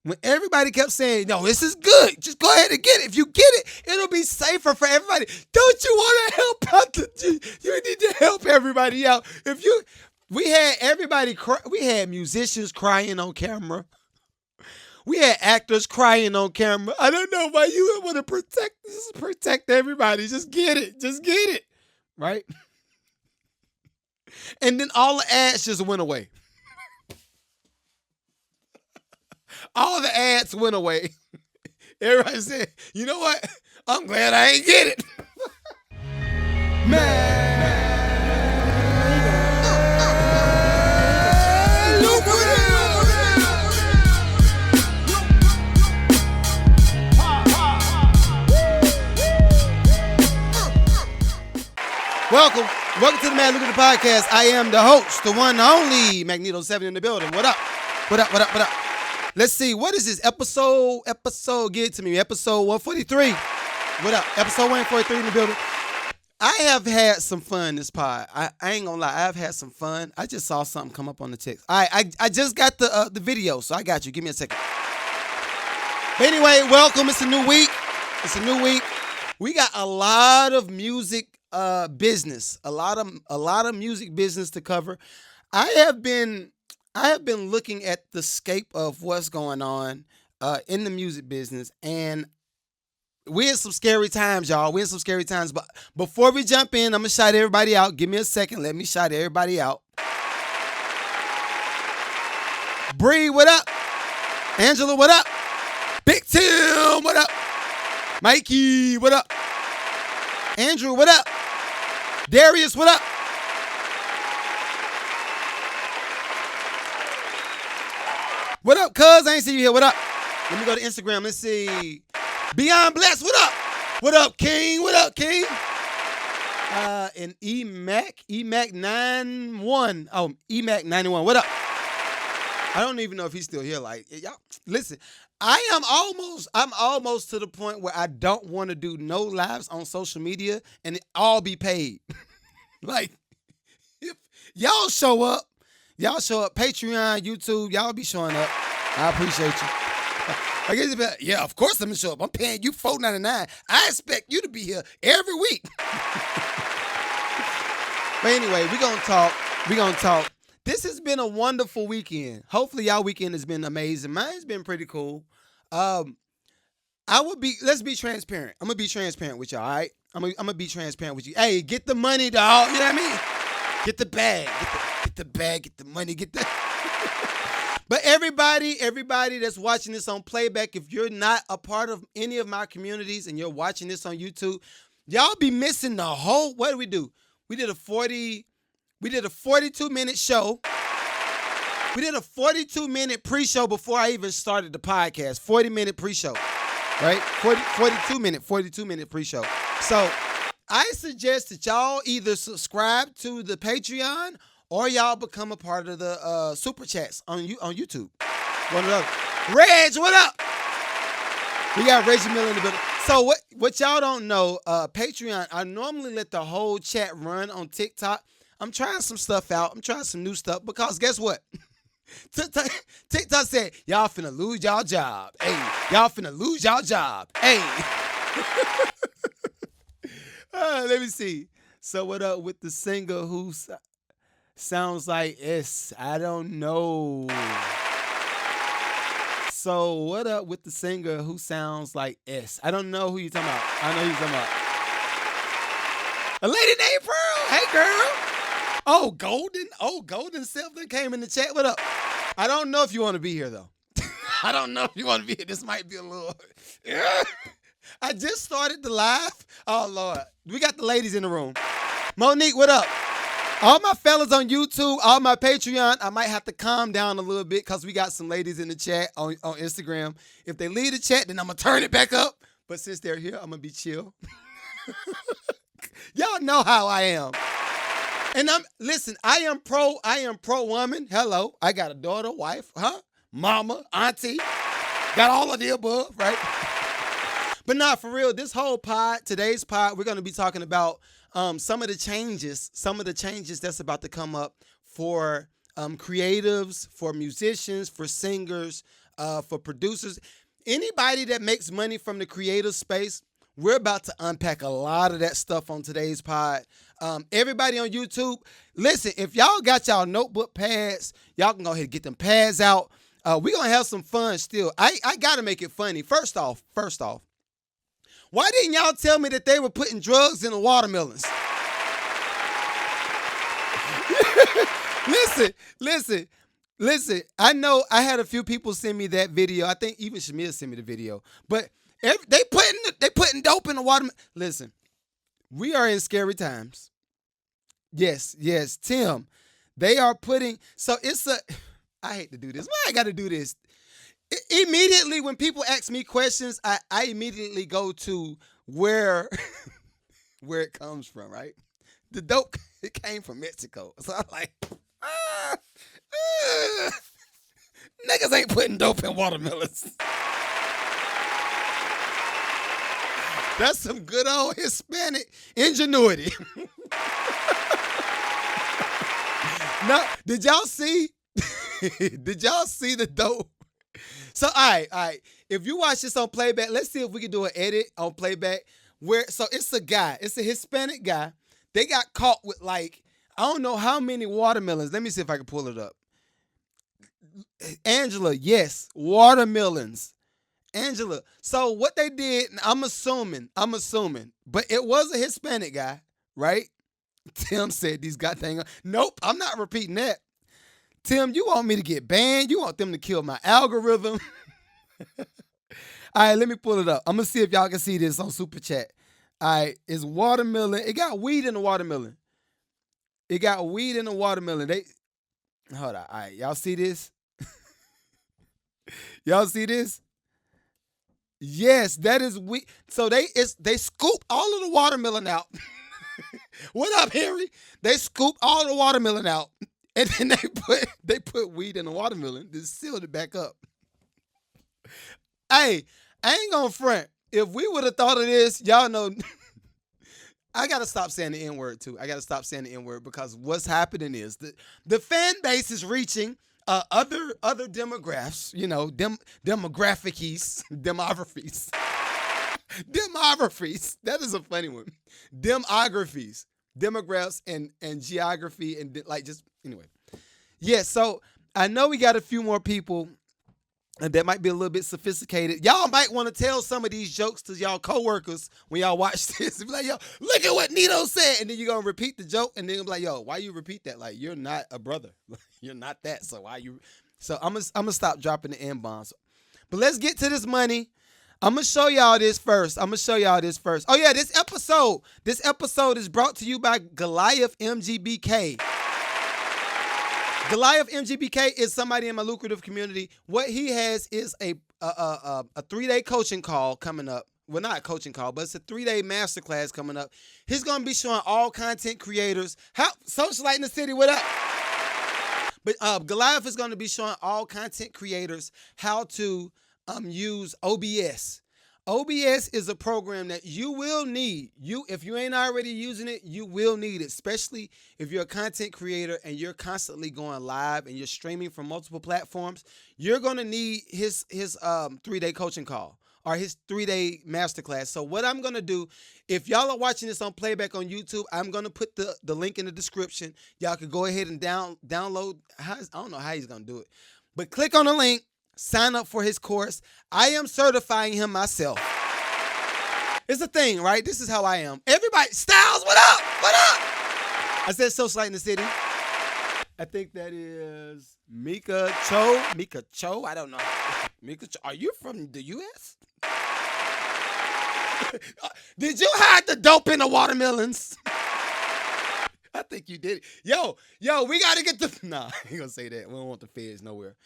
When everybody kept saying, no, this is good. Just go ahead and get it. If you get it, it'll be safer for everybody. Don't you want to help out? You need to help everybody out. We had everybody, we had musicians crying on camera. We had actors crying on camera. I don't know why you would want to protect everybody. Just get it. Just get it. Right? And then all the ads just went away. All the ads went away. Everybody said, you know what? I'm glad I ain't get it. Man. Welcome to the Man Lucrative Podcast. I am the host, the one, the only Magneto 7 in the building. What up? What up? What up? What up? Let's see. What is this episode? Get it to me. Episode 143. What up? Episode 143 in the building. I have had some fun this pod. I ain't gonna lie. I've had some fun. I just saw something come up on the text. I just got the video, so I got you. Give me a second. But anyway, welcome. It's a new week. We got a lot of music business. A lot of music business to cover. I have been looking at the scape of what's going on in the music business, and we're in some scary times, y'all. We're in some scary times. But before we jump in, I'm gonna shout everybody out. Give me a second. Let me shout everybody out. Bree, what up? Angela, what up? Big Tim, what up? Mikey, what up? Andrew, what up? Darius, what up? What up, cuz? I ain't see you here. What up? Let me go to Instagram. Let's see. Beyond Blessed, what up? What up, King? What up, King? And EMAC 91. Oh, EMAC 91. What up? I don't even know if he's still here. Like, y'all, listen. I'm almost to the point where I don't want to do no lives on social media and it all be paid. Like, if y'all show up, Patreon, YouTube, y'all be showing up. I appreciate you. I guess it's about, yeah, of course I'm gonna show up. I'm paying you $4.99. I expect you to be here every week. But anyway, we're gonna talk. This has been a wonderful weekend. Hopefully y'all weekend has been amazing. Mine's been pretty cool. Let's be transparent. I'm gonna be transparent with y'all, all right? I'm gonna be transparent with you. Hey, get the money, dog. You know what I mean? Get the bag. Get the bag, get the money, get the But everybody that's watching this on playback, if you're not a part of any of my communities and you're watching this on YouTube, y'all be missing the whole, what did we do? We did a 42-minute show. We did a 42-minute pre-show before I even started the podcast. 40-minute pre-show, right? 42-minute pre-show. So I suggest that y'all either subscribe to the Patreon or y'all become a part of the super chats on YouTube. One of those. Reg, what up? We got Reggie Miller in the building. So what y'all don't know, Patreon, I normally let the whole chat run on TikTok. I'm trying some stuff out. I'm trying some new stuff because guess what? TikTok said, y'all finna lose y'all job. Hey, y'all finna lose y'all job. Hey. Let me see. So what up with the singer who sounds like S? I don't know. So what up with the singer who sounds like S? I don't know who you're talking about. I know who you're talking about. A lady named Pearl. Hey, girl. Oh, Golden Sylvan came in the chat. What up? I don't know if you want to be here, though. I don't know if you want to be here. This might be a little... I just started the live. Oh, Lord. We got the ladies in the room. Monique, what up? All my fellas on YouTube, all my Patreon, I might have to calm down a little bit because we got some ladies in the chat on Instagram. If they leave the chat, then I'm going to turn it back up. But since they're here, I'm going to be chill. Y'all know how I am. And I am pro woman. Hello. I got a daughter, wife, mama, auntie. Got all of the above, right? But nah, for real, today's pod, we're going to be talking about some of the changes that's about to come up for creatives, for musicians, for singers, for producers, anybody that makes money from the creative space. We're about to unpack a lot of that stuff on today's pod. Everybody on YouTube, listen, if y'all got y'all notebook pads, y'all can go ahead and get them pads out. We're going to have some fun still. I got to make it funny. First off, why didn't y'all tell me that they were putting drugs in the watermelons? Listen. I know I had a few people send me that video. I think even Shamil sent me the video. But they putting dope in the watermelon. Listen, we are in scary times. Yes, Tim. They are putting. So I hate to do this. Why I got to do this? Immediately when people ask me questions, I immediately go to where it comes from, right? The dope, it came from Mexico. So I'm like, niggas ain't putting dope in watermelons. That's some good old Hispanic ingenuity. No, did y'all see the dope? So, all right. If you watch this on playback, let's see if we can do an edit on playback. So it's a Hispanic guy. They got caught with I don't know how many watermelons. Let me see if I can pull it up. Angela, yes, watermelons. Angela. So what they did, I'm assuming, but it was a Hispanic guy, right? Tim said these goddamn. Nope, I'm not repeating that. Tim, you want me to get banned? You want them to kill my algorithm? All right, let me pull it up. I'm going to see if y'all can see this on Super Chat. All right, it's watermelon. It got weed in the watermelon. Hold on. All right, y'all see this? Y'all see this? Yes, that is weed. So they scoop all of the watermelon out. What up, Henry? They scoop all the watermelon out. And then they put weed in the watermelon, just sealed it back up. Hey, I ain't gonna front. If we would have thought of this, y'all know, I gotta stop saying the N-word too. I gotta stop saying the N-word because what's happening is the fan base is reaching other demographics, demographies. Demographies. That is a funny one. Demographs and geography and anyway. Yeah, so I know we got a few more people that might be a little bit sophisticated. Y'all might want to tell some of these jokes to y'all coworkers when y'all watch this. Be like, yo, look at what Nito said. And then you're going to repeat the joke. And then you'll be like, yo, why you repeat that? Like, you're not a brother. You're not that. So why you? So I'm going to stop dropping the N-bombs. But let's get to this money. I'm going to show y'all this first. Oh, yeah, this episode is brought to you by Goliath MGBK. Goliath MGBK is somebody in my lucrative community. What he has is a 3-day coaching call coming up. Well, not a coaching call, but it's a 3-day masterclass coming up. He's going to be showing all content creators how socialite in the city. What up? But Goliath is going to be showing all content creators how to use OBS. OBS is a program that you will need. If you ain't already using it, you will need it, especially if you're a content creator and you're constantly going live and you're streaming from multiple platforms. You're going to need his 3-day coaching call or his 3-day masterclass. So what I'm going to do, if y'all are watching this on playback on YouTube, I'm going to put the link in the description. Y'all can go ahead and download. I don't know how he's going to do it, but click on the link. Sign up for his course. I am certifying him myself. It's a thing, right? This is how I am. Everybody, Styles, what up? What up? I said socialite in the city. I think that is Mika Cho. I don't know. Mika Cho. Are you from the U.S.? Did you hide the dope in the watermelons? I think you did it. Yo, we got to get the... Nah, I ain't going to say that. We don't want the feds nowhere.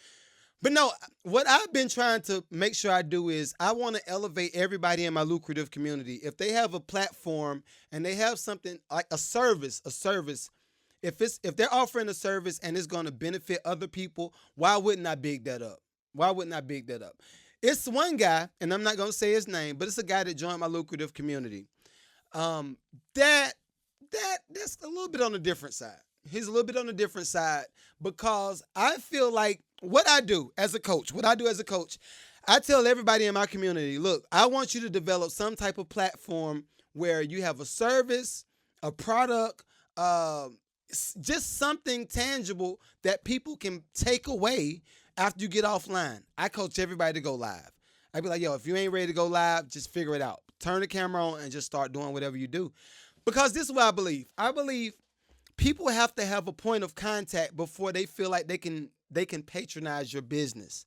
But no, what I've been trying to make sure I do is I want to elevate everybody in my lucrative community. If they have a platform and they have something like a service, if they're offering a service and it's going to benefit other people, why wouldn't I big that up? It's one guy, and I'm not going to say his name, but it's a guy that joined my lucrative community. That's a little bit on the different side. He's a little bit on the different side because I feel like what I do as a coach, I tell everybody in my community, look, I want you to develop some type of platform where you have a service, a product, uh, just something tangible that people can take away after you get offline. I coach everybody to go live. I be like, yo, if you ain't ready to go live, just figure it out. Turn the camera on and just start doing whatever you do. Because this is what I believe. I believe people have to have a point of contact before they feel like they can patronize your business.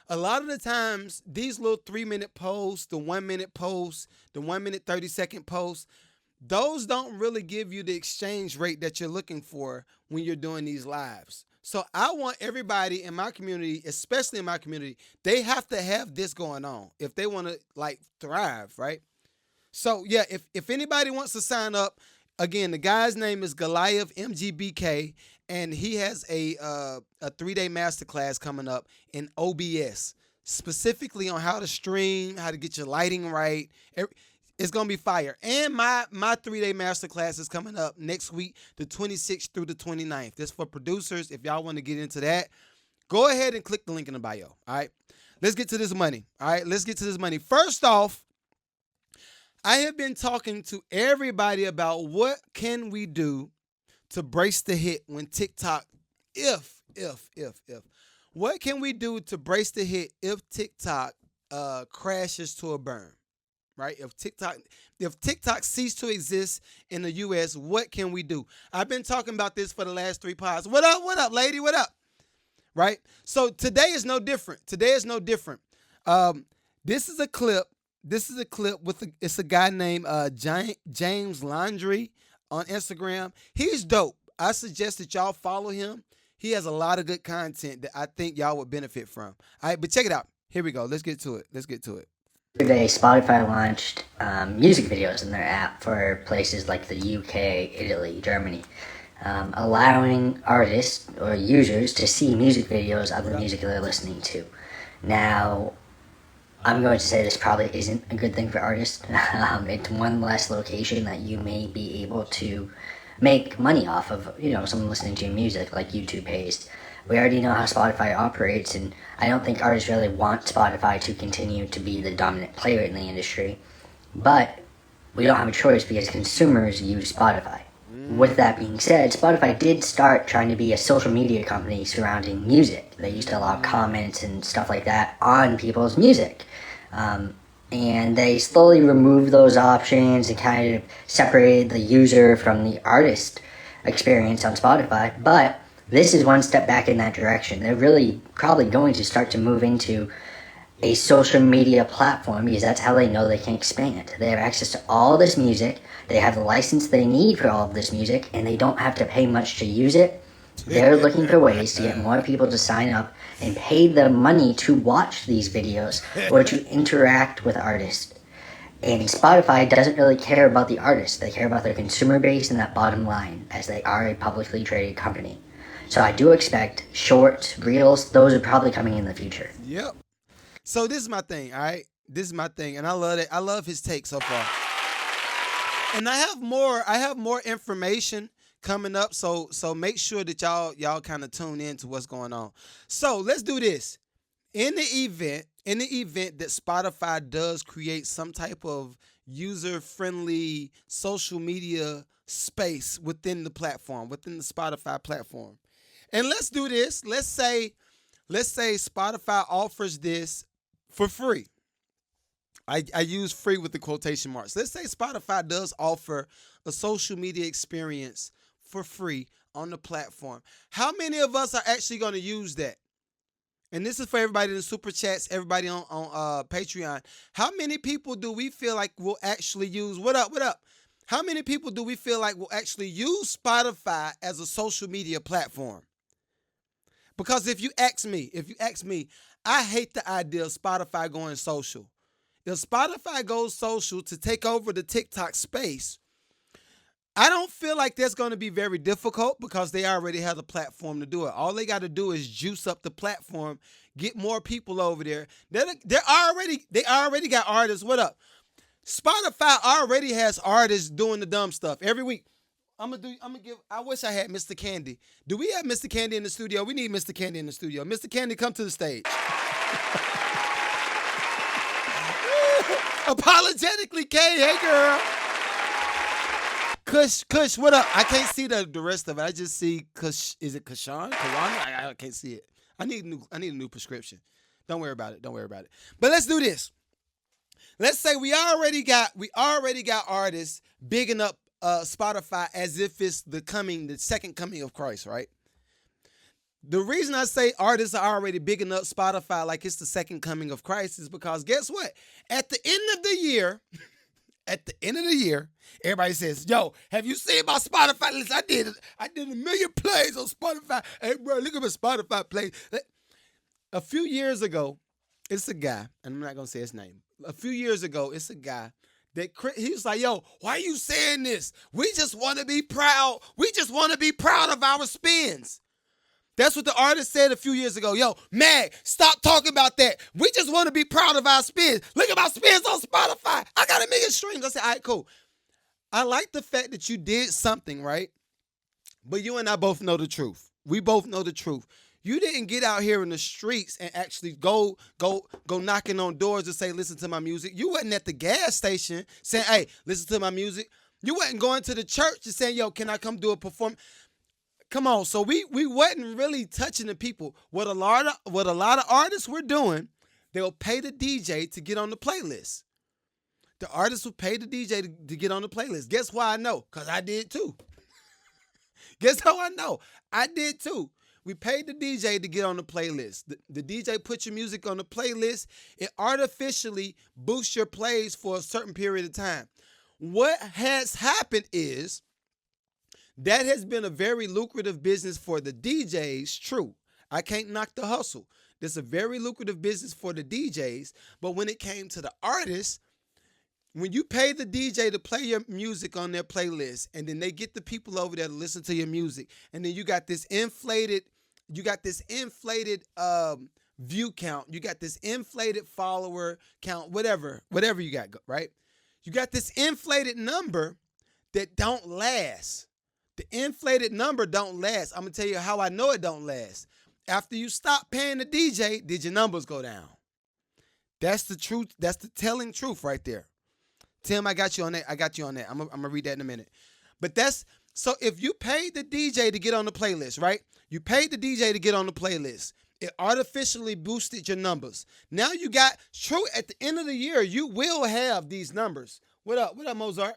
A lot of the times, these little 3-minute posts, the 1-minute posts, the 1 minute 30-second posts, those don't really give you the exchange rate that you're looking for when you're doing these lives. So I want everybody in my community, especially in my community, they have to have this going on if they want to like thrive, right? So yeah, if anybody wants to sign up, again, the guy's name is Goliath MGBK, and he has a 3-day masterclass coming up in OBS, specifically on how to stream, how to get your lighting right. It's gonna be fire. And my 3-day masterclass is coming up next week, the 26th through the 29th. This for producers. If y'all want to get into that, go ahead and click the link in the bio. All right, let's get to this money. All right, let's get to this money. First off, I have been talking to everybody about what can we do to brace the hit when TikTok, if, what can we do to brace the hit if TikTok crashes to a burn, right? If TikTok ceased to exist in the U.S., what can we do? I've been talking about this for the last 3 pods. What up, lady? What up? Right? So today is no different. This is a clip. It's a guy named James Landry on Instagram. He's dope. I suggest that y'all follow him. He has a lot of good content that I think y'all would benefit from. All right, but check it out. Here we go. Let's get to it. Today, Spotify launched music videos in their app for places like the UK, Italy, Germany, allowing artists or users to see music videos of the music they're listening to. Now, I'm going to say this probably isn't a good thing for artists. It's one less location that you may be able to make money off of, someone listening to your music like YouTube pays. We already know how Spotify operates, and I don't think artists really want Spotify to continue to be the dominant player in the industry. But we don't have a choice because consumers use Spotify. With that being said, Spotify did start trying to be a social media company surrounding music. They used to allow comments and stuff like that on people's music. And they slowly removed those options and kind of separated the user from the artist experience on Spotify. But this is one step back in that direction. They're really probably going to start to move into a social media platform because that's how they know they can expand. They have access to all this music. They have the license they need for all of this music, and they don't have to pay much to use it. They're looking for ways to get more people to sign up and pay them money to watch these videos or to interact with artists. And Spotify doesn't really care about the artists. They care about their consumer base and that bottom line, as they are a publicly traded company. So I do expect shorts, reels, those are probably coming in the future. Yep. So this is my thing, all right? This is my thing, and I love it. I love his take so far. And I have more information coming up, so make sure that y'all kind of tune in to what's going on. So let's do this. In the event that Spotify does create some type of user-friendly social media space within the platform, within the Spotify platform. And let's do this. Let's say Spotify offers this for free. I use free with the quotation marks. Let's say Spotify does offer a social media experience for free on the platform. How many of us are actually going to use that? And this is for everybody in the super chats, everybody on Patreon. How many people do we feel like will actually use, what up? How many people do we feel like will actually use Spotify as a social media platform? Because if you ask me, I hate the idea of Spotify going social. If Spotify goes social to take over the TikTok space, I don't feel like that's going to be very difficult because they already have the platform to do it. All they got to do is juice up the platform, get more people over there. They already got artists. What up? Spotify already has artists doing the dumb stuff every week. I wish I had Mr. Candy. Do we have Mr. Candy in the studio? We need Mr. Candy in the studio. Mr. Candy, come to the stage. Apologetically, Kay. Hey, girl. Kush, what up? I can't see the rest of it. I just see Kush. Is it Kashan? I can't see it. I need a new prescription. Don't worry about it. But let's do this. Let's say we already got artists bigging up Spotify as if it's the second coming of Christ, right? The reason I say artists are already bigging up Spotify like it's the second coming of Christ is because guess what? At the end of the year, everybody says, "Yo, have you seen my Spotify list? I did 1 million plays on Spotify. Hey, bro, look at my Spotify plays." A few years ago, it's a guy, and I'm not gonna say his name. A few years ago, it's a guy that he was like, "Yo, why are you saying this? We just want to be proud. We just want to be proud of our spins." That's what the artist said a few years ago. "Yo, Mag, stop talking about that. We just want to be proud of our spins. Look at my spins on Spotify. I got 1 million streams." I said, "All right, cool. I like the fact that you did something, right? But you and I both know the truth. We both know the truth. You didn't get out here in the streets and actually go knocking on doors to say, 'Listen to my music.' You wasn't at the gas station saying, 'Hey, listen to my music.' You wasn't going to the church and saying, 'Yo, can I come do a performance?' Come on." So we wasn't really touching the people. What a lot of artists were doing, they'll pay the DJ to get on the playlist. The artists will pay the DJ to get on the playlist. Guess why I know? Because I did too. Guess how I know? I did too. We paid the DJ to get on the playlist. The DJ put your music on the playlist. It artificially boosts your plays for a certain period of time. What has happened is that has been a very lucrative business for the DJs, true. I can't knock the hustle. It's a very lucrative business for the DJs. But when it came to the artists, when you pay the DJ to play your music on their playlist, and then they get the people over there to listen to your music, and then you got this inflated view count, you got this inflated follower count, whatever you got, right? You got this inflated number that don't last. The inflated number don't last. I'm gonna tell you how I know it don't last. After you stop paying the DJ, did your numbers go down? That's the truth. That's the telling truth right there. Tim, I got you on that. I'm gonna read that in a minute. But so if you paid the DJ to get on the playlist, right? You paid the DJ to get on the playlist. It artificially boosted your numbers. Now you got, true, at the end of the year, you will have these numbers. What up, Mozart?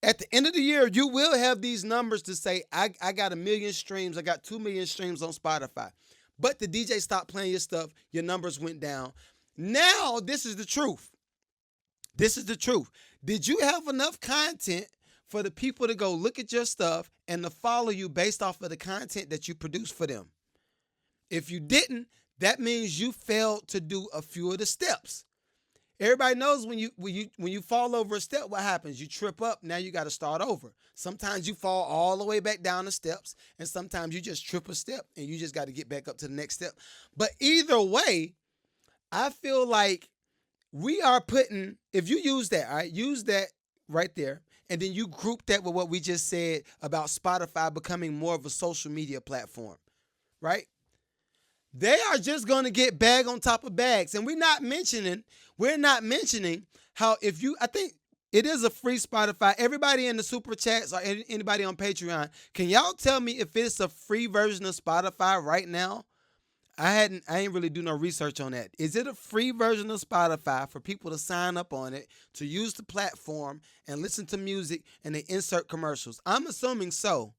At the end of the year, you will have these numbers to say, I got 1 million streams, I got 2 million streams on Spotify. But the DJ stopped playing your stuff, your numbers went down. Now, this is the truth. Did you have enough content for the people to go look at your stuff and to follow you based off of the content that you produce for them? If you didn't, that means you failed to do a few of the steps. Everybody knows when you fall over a step, what happens? You trip up, now you got to start over. Sometimes you fall all the way back down the steps, and sometimes you just trip a step and you just got to get back up to the next step. But either way, I feel like we are putting, if you use that, all right, use that right there, and then you group that with what we just said about Spotify becoming more of a social media platform, right? They are just going to get bag on top of bags. And we're not mentioning how I think it is a free Spotify. Everybody in the super chats or anybody on Patreon, can y'all tell me if it's a free version of Spotify right now? I ain't really do no research on that. Is it a free version of Spotify for people to sign up on it, to use the platform and listen to music and they insert commercials? I'm assuming so.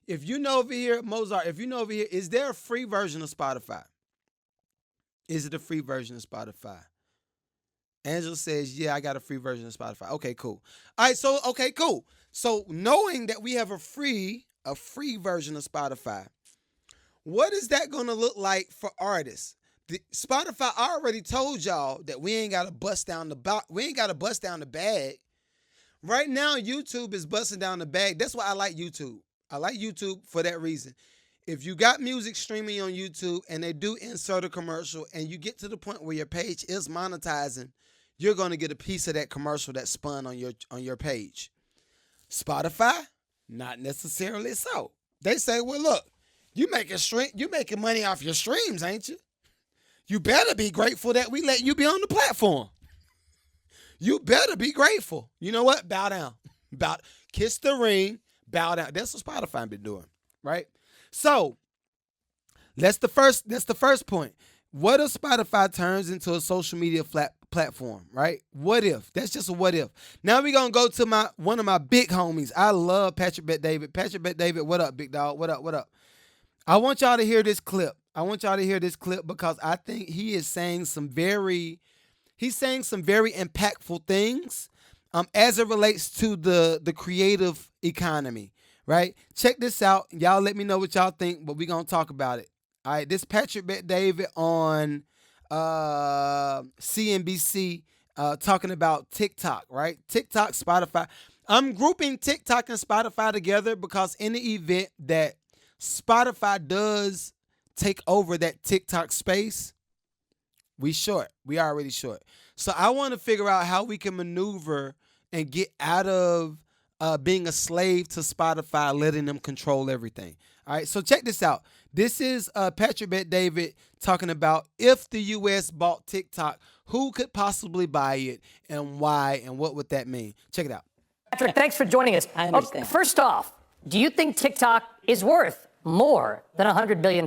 If you know over here, Mozart, is there a free version of Spotify? Is it a free version of Spotify? Angela says, yeah, I got a free version of Spotify. Okay, cool. All right, okay, cool. So knowing that we have a free version of Spotify, what is that going to look like for artists? Spotify already told y'all that we ain't got to bust down the bag. Right now, YouTube is busting down the bag. That's why I like YouTube. I like YouTube for that reason. If you got music streaming on YouTube and they do insert a commercial and you get to the point where your page is monetizing, you're going to get a piece of that commercial that's spun on your page. Spotify, not necessarily so. They say, well, look, you making money off your streams, ain't you? You better be grateful that we let you be on the platform. You better be grateful. You know what? Bow down. Kiss the ring, bow down. That's what Spotify been doing, right? So that's the first point. What if Spotify turns into a social media platform, right? What if? That's just a what if. Now we're going to go to one of my big homies. I love Patrick Bet-David. Patrick Bet-David, what up, big dog? What up? I want y'all to hear this clip. Because I think he is saying some very impactful things as it relates to the creative economy, right? Check this out. Y'all let me know what y'all think, but we're going to talk about it. All right, this Patrick Bet-David on CNBC talking about TikTok, right? TikTok, Spotify. I'm grouping TikTok and Spotify together because in the event that Spotify does take over that TikTok space, we already short. So I want to figure out how we can maneuver and get out of being a slave to Spotify, letting them control everything. All right, so check this out. This is Patrick Bet-David talking about if the U.S. bought TikTok, who could possibly buy it and why and what would that mean? Check it out. Patrick, thanks for joining us. I understand. First off, do you think TikTok is worth more than $100 billion?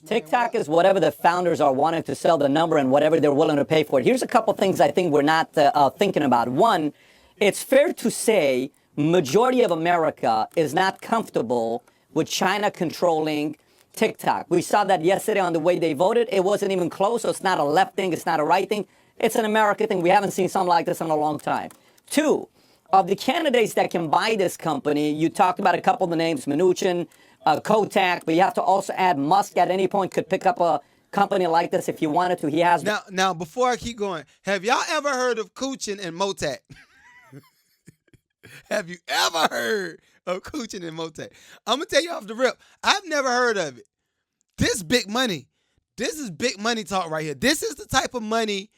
TikTok is whatever the founders are wanting to sell the number and whatever they're willing to pay for it. Here's a couple things I think we're not thinking about. One, it's fair to say majority of America is not comfortable with China controlling TikTok. We saw that yesterday on the way they voted. It wasn't even close, so it's not a left thing, it's not a right thing. It's an American thing. We haven't seen something like this in a long time. Two, of the candidates that can buy this company, you talked about a couple of the names, Mnuchin, Kotak, but you have to also add Musk at any point could pick up a company like this if he wanted to. He has. Now, before I keep going, have y'all ever heard of Kuchin and Motak? Have you ever heard of Kuchin and Motak? I'm going to tell you off the rip. I've never heard of it. This big money. This is big money talk right here. This is the type of money.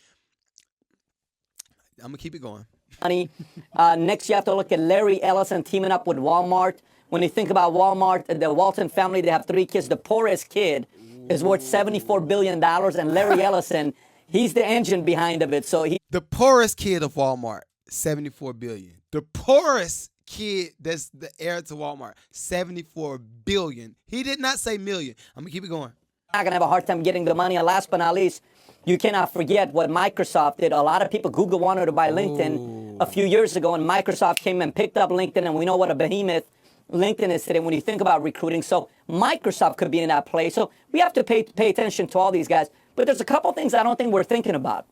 I'm going to keep it going. Money. Next, you have to look at Larry Ellison teaming up with Walmart. When you think about Walmart, the Walton family, they have 3 kids. The poorest kid is worth $74 billion. And Larry Ellison, he's the engine behind of it. The poorest kid of Walmart, $74 billion. The poorest kid that's the heir to Walmart, $74 billion. He did not say million. I'm going to keep it going. Not going to have a hard time getting the money. And last but not least, you cannot forget what Microsoft did. A lot of people, Google wanted to buy LinkedIn a few years ago, and Microsoft came and picked up LinkedIn, and we know what a behemoth LinkedIn is today when you think about recruiting. So Microsoft could be in that place. So we have to pay attention to all these guys. But there's a couple things I don't think we're thinking about.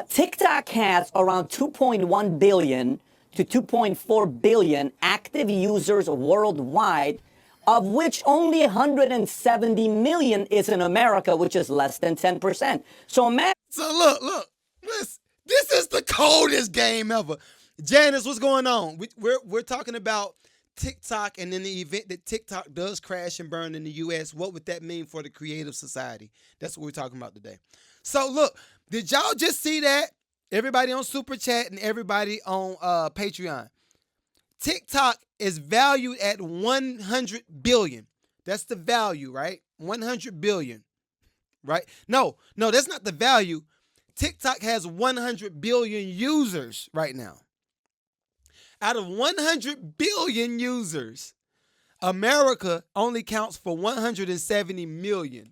TikTok has around 2.1 billion to 2.4 billion active users worldwide, of which only 170 million is in America, which is less than 10%. So look, listen, this is the coldest game ever. Janice, what's going on? We're talking about TikTok, and in the event that TikTok does crash and burn in the U.S., what would that mean for the creative society? That's what we're talking about today. So look, did y'all just see that? Everybody on Super Chat and everybody on Patreon. TikTok is valued at 100 billion. That's the value, right? 100 billion, right? No, that's not the value. TikTok has 100 billion users right now. Out of 100 billion users, America only counts for 170 million.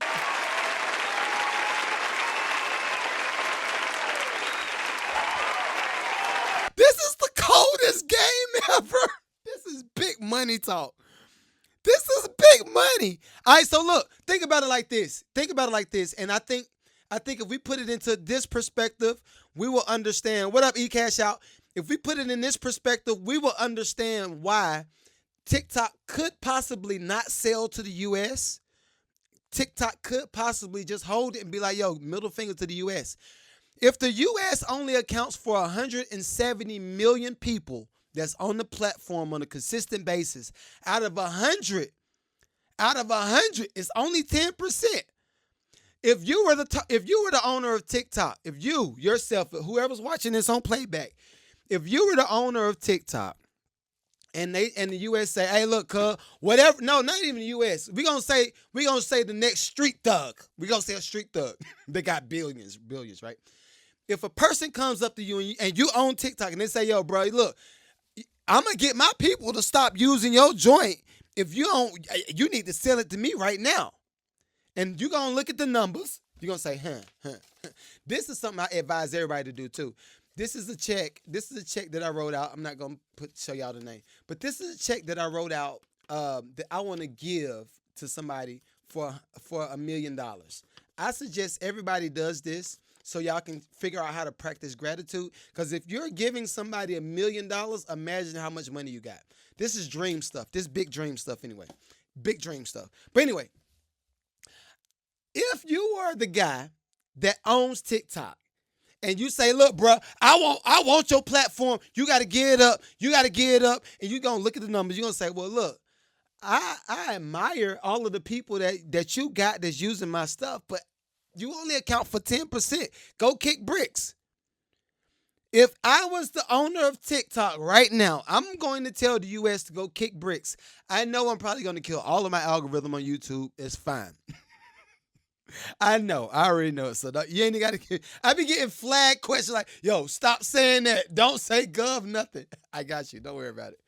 This is the coldest game ever. This is big money talk. This is big money. All right, so look, think about it like this. And I think if we put it into this perspective, we will understand. What up, eCash Out? If we put it in this perspective, we will understand why TikTok could possibly not sell to the U.S. TikTok could possibly just hold it and be like, yo, middle finger to the U.S. If the U.S. only accounts for 170 million people that's on the platform on a consistent basis, out of 100, it's only 10%. If you were the owner of TikTok, if you yourself, whoever's watching this on playback, if you were the owner of TikTok and the US say, hey, look, cuz, whatever, no, not even the US. We're gonna say the next street thug. We're gonna say a street thug. They got billions, right? If a person comes up to you and you own TikTok and they say, yo, bro, look, I'm gonna get my people to stop using your joint. If you don't, you need to sell it to me right now. And you're gonna look at the numbers. You're gonna say, huh. This is something I advise everybody to do too. This is a check. This is a check that I wrote out. I'm not gonna show y'all the name, but this is a check that I wrote out that I want to give to somebody for $1 million. I suggest everybody does this so y'all can figure out how to practice gratitude. Because if you're giving somebody $1 million, imagine how much money you got. This is dream stuff. This big dream stuff anyway. Big dream stuff. But anyway, if you are the guy that owns TikTok and you say, look, bro, I want your platform. You got to get it up. You got to get it up. And you're going to look at the numbers. You're going to say, well, look, I admire all of the people that you got that's using my stuff, but you only account for 10%. Go kick bricks. If I was the owner of TikTok right now, I'm going to tell the US to go kick bricks. I know I'm probably going to kill all of my algorithm on YouTube. It's fine. I know. I already know it. So you ain't got to. I be getting flag questions like, yo, stop saying that. Don't say gov nothing. I got you. Don't worry about it.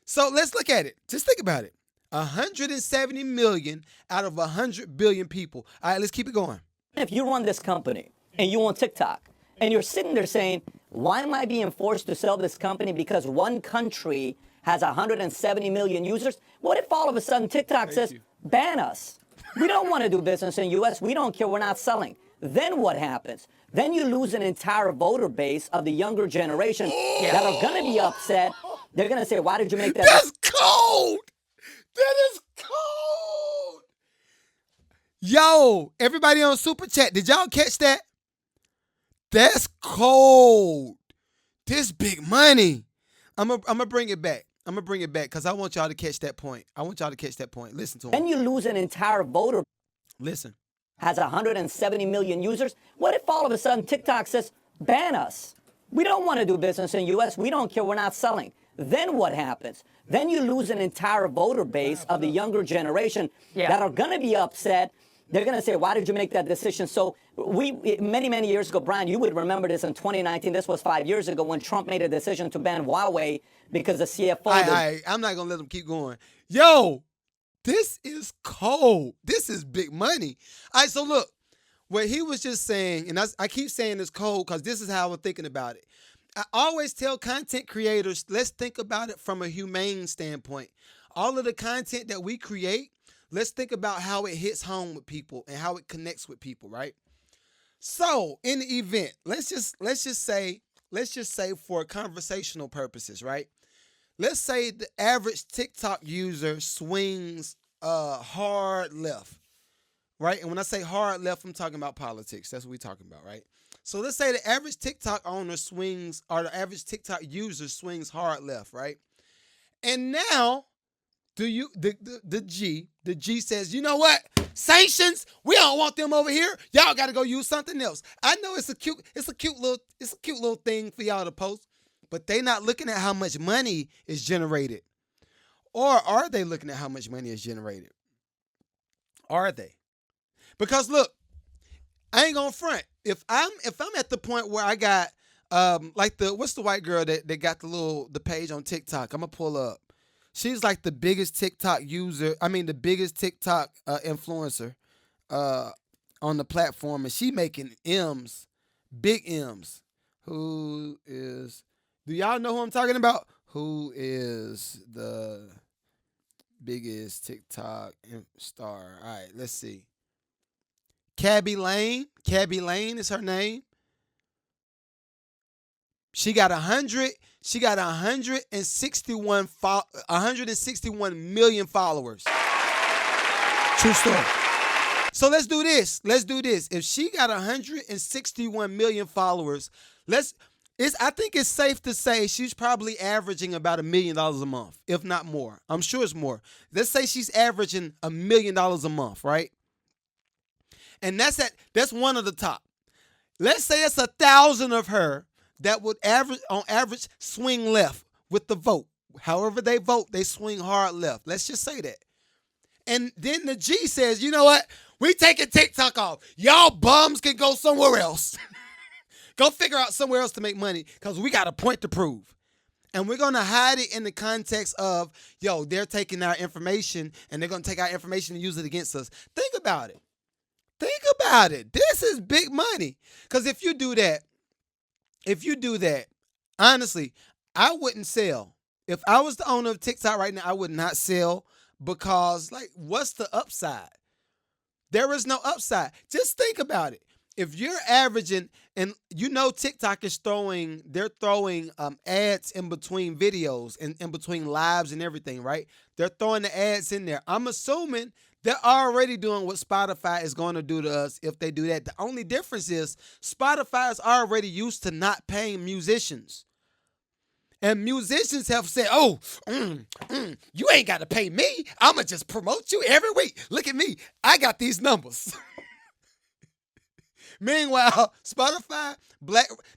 So let's look at it. Just think about it. 170 million out of 100 billion people. All right, let's keep it going. If you run this company and you own TikTok and you're sitting there saying, why am I being forced to sell this company because one country has 170 million users? What if all of a sudden TikTok says, ban us? We don't want to do business in the U.S. We don't care. We're not selling. Then what happens? Then you lose an entire voter base of the younger generation that are going to be upset. They're going to say, why did you make that? That's cold. That is cold. Yo, everybody on Super Chat, did y'all catch that? That's cold. This big money. I'm gonna bring it back. I'm going to bring it back because I want y'all to catch that point. Listen to him. Then you lose an entire voter. Listen. Has 170 million users. What if all of a sudden TikTok says, ban us? We don't want to do business in the U.S. We don't care. We're not selling. Then what happens? Then you lose an entire voter base of the younger generation that are going to be upset. They're going to say, why did you make that decision? So many years ago, Brian, you would remember this in 2019. This was 5 years ago when Trump made a decision to ban Huawei because the CFO. I'm not going to let them keep going. Yo, this is cold. This is big money. All right, so look, what he was just saying, and I keep saying it's cold because this is how I'm thinking about it. I always tell content creators, let's think about it from a humane standpoint. All of the content that we create, let's think about how it hits home with people and how it connects with people, right? So in the event, let's just say for conversational purposes, right? Let's say the average TikTok user swings hard left, right? And when I say hard left, I'm talking about politics. That's what we're talking about, right? So let's say the average TikTok owner swings, or the average TikTok user swings hard left, right? And now the G says, you know what? Sanctions, we don't want them over here. Y'all got to go use something else. I know it's a cute little thing for y'all to post, but they not looking at how much money is generated. Or are they looking at how much money is generated? Are they? Because look, I ain't gonna front. If I'm at the point where I got what's the white girl that got the page on TikTok? I'm gonna pull up. She's like the biggest TikTok user. I mean, the biggest TikTok influencer on the platform, and she making M's, big M's. Do y'all know who I'm talking about? Who is the biggest TikTok star? All right, let's see. Cabby Lane. Cabby Lane is her name. She got 161 million followers. True story. So let's do this. If she got 161 million followers, I think it's safe to say she's probably averaging about $1 million a month, if not more. I'm sure it's more. Let's say she's averaging $1 million a month, right? And that's one of the top. Let's say it's 1,000 of her that would on average swing left with the vote. However they vote, they swing hard left. Let's just say that. And then the G says, you know what? We taking TikTok off. Y'all bums can go somewhere else. Go figure out somewhere else to make money because we got a point to prove. And we're going to hide it in the context of, yo, they're taking our information and they're going to take our information and use it against us. Think about it. Think about it. This is big money. Because if you do that, honestly, I wouldn't sell. If I was the owner of TikTok right now, I would not sell because, like, what's the upside? There is no upside. Just think about it. If you're averaging, and you know TikTok is throwing ads in between videos and in between lives and everything, right? They're throwing the ads in there. I'm assuming they're already doing what Spotify is going to do to us if they do that. The only difference is Spotify is already used to not paying musicians. And musicians have said, you ain't got to pay me. I'm going to just promote you every week. Look at me. I got these numbers. Meanwhile, Spotify,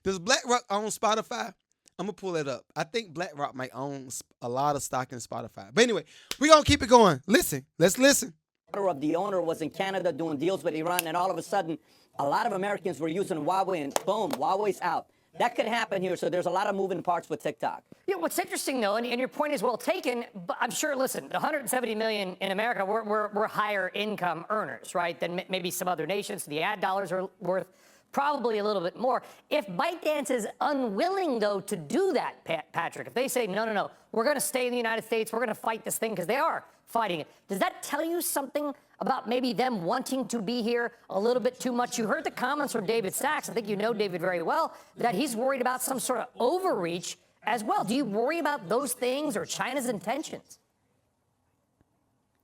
does BlackRock own Spotify? I'm going to pull it up. I think BlackRock might own a lot of stock in Spotify. But anyway, we're going to keep it going. Listen. Let's listen. Of the owner was in Canada doing deals with Iran, and all of a sudden, a lot of Americans were using Huawei, and boom, Huawei's out. That could happen here, so there's a lot of moving parts with TikTok. Yeah, what's interesting, though, and your point is well taken, but I'm sure, listen, 170 million in America, we're higher income earners, right, than maybe some other nations. The ad dollars are worth probably a little bit more. If ByteDance is unwilling, though, to do that, Patrick, if they say, no, we're going to stay in the United States, we're going to fight this thing, because they are fighting it, does that tell you something about maybe them wanting to be here a little bit too much? You heard the comments from David Sachs. I think you know David very well, that he's worried about some sort of overreach as well. Do you worry about those things or China's intentions?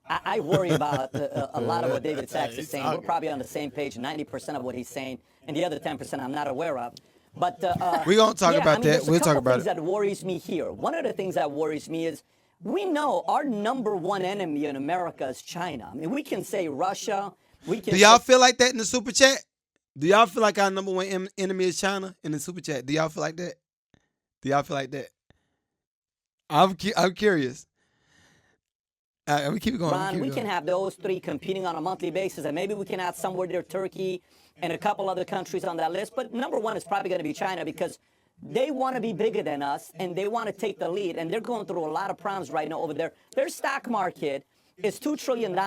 I worry about a lot of what David Sachs is saying. We're probably on the same page, 90% of what he's saying, and the other 10% I'm not aware of. But we're going to talk about that. We'll talk about it. That worries me here. One of the things that worries me is we know our number one enemy in America is China. I mean, we can say Russia. Do y'all feel like that in the super chat? Do y'all feel like our number one enemy is China in the super chat? Do y'all feel like that? Do y'all feel like that? I'm curious. We keep it going. Ron, we can have those three competing on a monthly basis, and maybe we can add somewhere there Turkey and a couple other countries on that list. But number one is probably going to be China because they want to be bigger than us, and they want to take the lead, and they're going through a lot of problems right now over there. Their stock market is $2 trillion.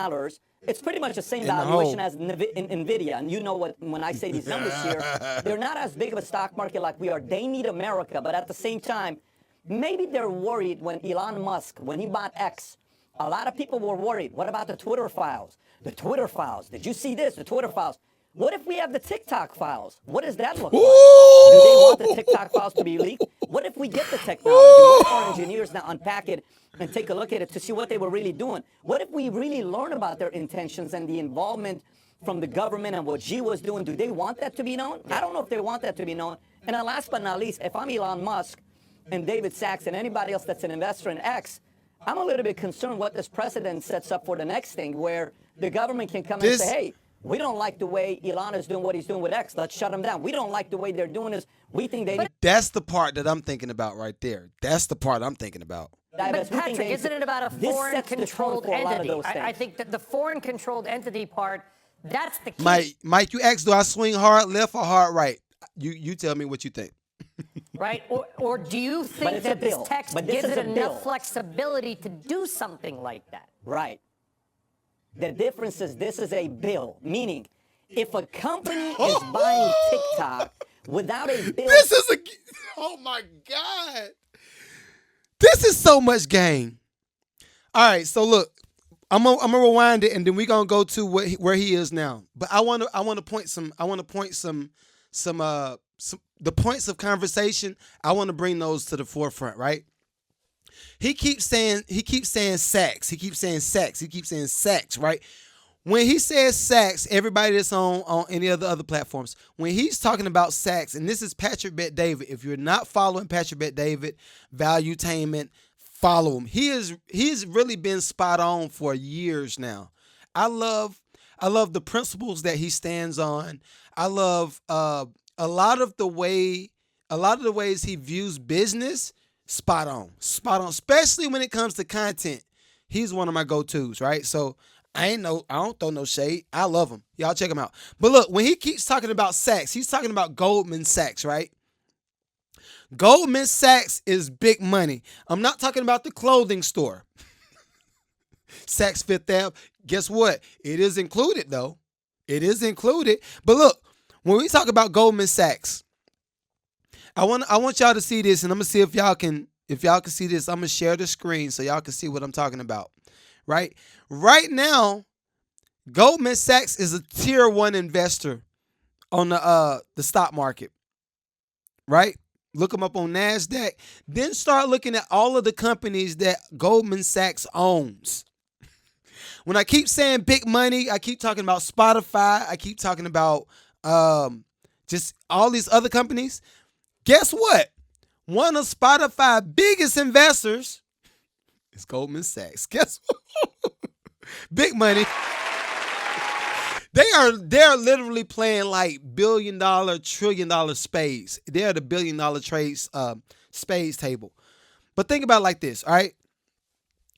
It's pretty much the same valuation as NVIDIA. And you know what, when I say these numbers here, they're not as big of a stock market like we are. They need America, but at the same time, maybe they're worried when Elon Musk, when he bought X, a lot of people were worried. What about the Twitter files? The Twitter files. Did you see this? The Twitter files. What if we have the TikTok files? What does that look like? Do they want the TikTok files to be leaked? What if we get the technology? What if our engineers now unpack it and take a look at it to see what they were really doing? What if we really learn about their intentions and the involvement from the government and what Xi was doing? Do they want that to be known? I don't know if they want that to be known. And then last but not least, if I'm Elon Musk and David Sachs and anybody else that's an investor in X, I'm a little bit concerned what this precedent sets up for the next thing where the government can come and say, hey, we don't like the way Elon is doing what he's doing with X. Let's shut him down. We don't like the way they're doing this. We think they need. That's the part that I'm thinking about right there. That's the part I'm thinking about. But Patrick, isn't it about a foreign-controlled entity? I think that the foreign-controlled entity part, that's the key. Mike, you asked, do I swing hard left or hard right? You tell me what you think. Right? Or do you think that this text gives it enough flexibility to do something like that? Right. The difference is this is a bill, meaning if a company is buying TikTok without a bill. Oh my God. This is so much game. All right, so look, I'm gonna rewind it and then we're gonna go to where he is now. But I want to point some the points of conversation. I want to bring those to the forefront, right? He keeps saying sex. He keeps saying sex, right? When he says sex, everybody that's on any of the other platforms, when he's talking about sex, and this is Patrick Bet David. If you're not following Patrick Bet David, Valuetainment, follow him. He's really been spot on for years now. I love the principles that he stands on. I love a lot of the way a lot of the ways he views business, spot on, especially when it comes to content. He's one of my go-tos, right? So I don't throw no shade. I love him. Y'all check him out. But look, when he keeps talking about Sachs, he's talking about Goldman Sachs, right? Goldman Sachs is big money. I'm not talking about the clothing store. Saks Fifth Ave. Guess what? It is included though. It is included. But look, when we talk about Goldman Sachs, I want y'all to see this, and I'm gonna see if y'all can see this. I'm gonna share the screen so y'all can see what I'm talking about. Right now, Goldman Sachs is a tier 1 investor on the stock market. Right? Look them up on NASDAQ. Then start looking at all of the companies that Goldman Sachs owns. When I keep saying big money, I keep talking about Spotify. I keep talking about just all these other companies. Guess what? One of Spotify's biggest investors is Goldman Sachs. Guess what? Big money. They are literally playing like $1 billion, $1 trillion spades. They're the $1 billion trades spades table. But think about it like this, all right?